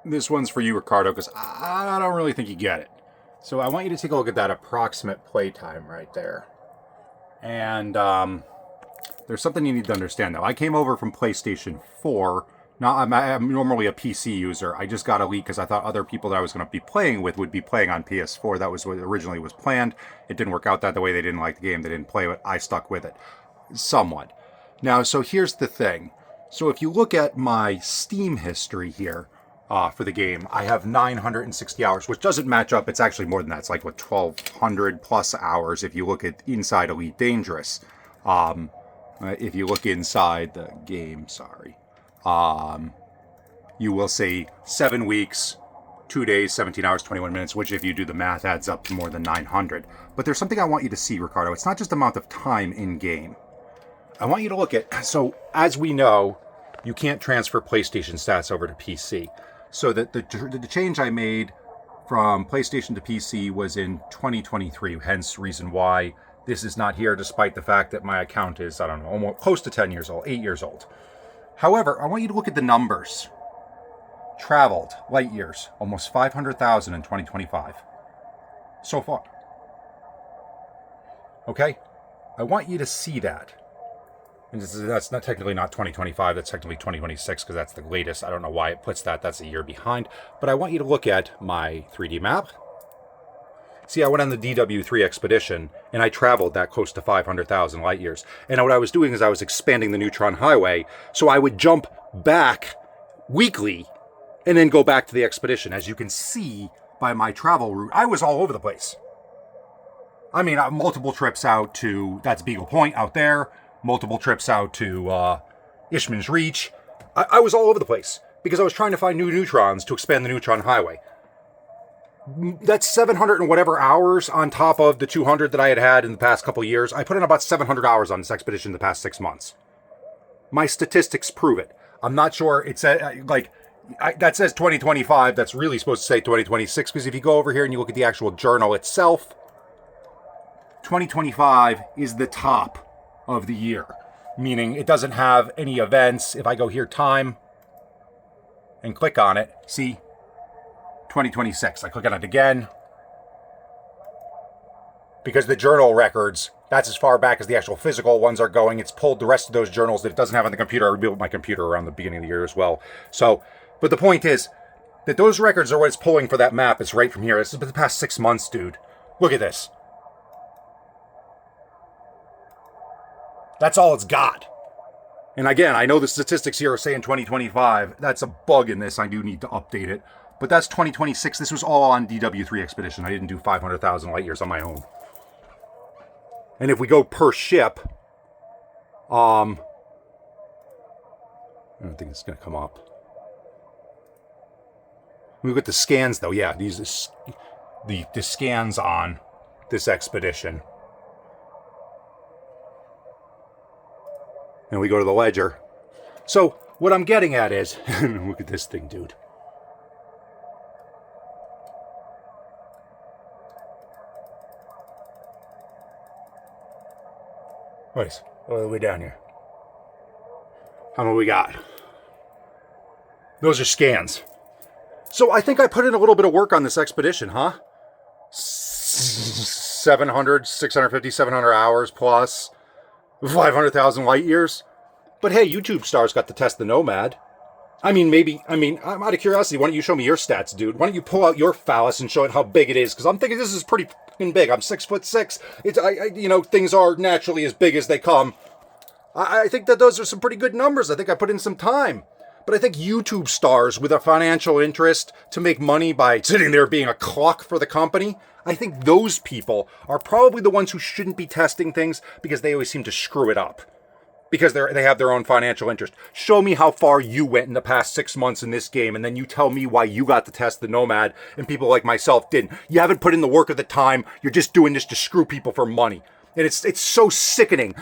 This one's for you, Ricardo, because I don't really think you get it. So I want you to take a look at that approximate playtime right there. And there's something you need to understand, though. I came over from PlayStation 4. Now, I'm normally a PC user. I just got Elite because I thought other people that I was going to be playing with would be playing on PS4. That was what originally was planned. It didn't work out that way. They didn't like the game. They didn't play it. I stuck with it. Somewhat. Now, so here's the thing. So if you look at my Steam history here, for the game, I have 960 hours, which doesn't match up. It's actually more than that. It's like, what, 1,200 plus hours if you look at inside Elite Dangerous. If you look inside the game, you will see 7 weeks, 2 days, 17 hours, 21 minutes, which if you do the math adds up to more than 900. But there's something I want you to see, Ricardo. It's not just the amount of time in game. I want you to look at, so as we know, you can't transfer PlayStation stats over to PC. So the change I made from PlayStation to PC was in 2023, hence reason why this is not here, despite the fact that my account is, I don't know, almost close to 10 years old, 8 years old. However, I want you to look at the numbers. Traveled, light years, almost 500,000 in 2025. So far. Okay? I want you to see that. And that's not technically not 2025, that's technically 2026 because that's the latest. I don't know why it puts that. That's a year behind. But I want you to look at my 3D map. See, I went on the DW3 expedition and I traveled that close to 500,000 light years. And what I was doing is I was expanding the Neutron Highway, so I would jump back weekly and then go back to the expedition. As you can see by my travel route, I was all over the place. I mean, multiple trips out to, that's Beagle Point out there, multiple trips out to Ishman's Reach. I was all over the place because I was trying to find new neutrons to expand the Neutron Highway. That's 700 and whatever hours on top of the 200 that I had in the past couple of years. I put in about 700 hours on this expedition in the past 6 months. My statistics prove it. I'm not sure it's that says 2025. That's really supposed to say 2026 because if you go over here and you look at the actual journal itself, 2025 is the top of the year, meaning it doesn't have any events. If I go here, time, and click on it, see, 2026. I click on it again, because the journal records, that's as far back as the actual physical ones are going. It's pulled the rest of those journals that it doesn't have on the computer. I rebuilt my computer around the beginning of the year as well. So, but the point is that those records are what it's pulling for that map. It's right from here. This is the past 6 months, dude. Look at this. That's all it's got. And again, I know the statistics here are saying 2025. That's a bug in this. I do need to update it. But that's 2026. This was all on DW3 Expedition. I didn't do 500,000 light years on my own. And if we go per ship, I don't think it's going to come up. We look at the scans, though. Yeah, these the scans on this expedition. And we go to the ledger. So what I'm getting at is, look at this thing, dude. Wait, all the way down here. How many we got? Those are scans. So I think I put in a little bit of work on this expedition, huh? 700, 650, 700 hours plus 500,000 light years. But hey, YouTube stars got to test the Nomad. I'm out of curiosity, why don't you show me your stats, dude? Why don't you pull out your phallus and show it how big it is? Because I'm thinking this is pretty fucking big. I'm 6'6". Things are naturally as big as they come. I think that those are some pretty good numbers. I think I put in some time. But I think YouTube stars with a financial interest to make money by sitting there being a clock for the company, I think those people are probably the ones who shouldn't be testing things because they always seem to screw it up. Because they have their own financial interest. Show me how far you went in the past 6 months in this game, and then you tell me why you got to test the Nomad and people like myself didn't. You haven't put in the work of the time. You're just doing this to screw people for money. And it's so sickening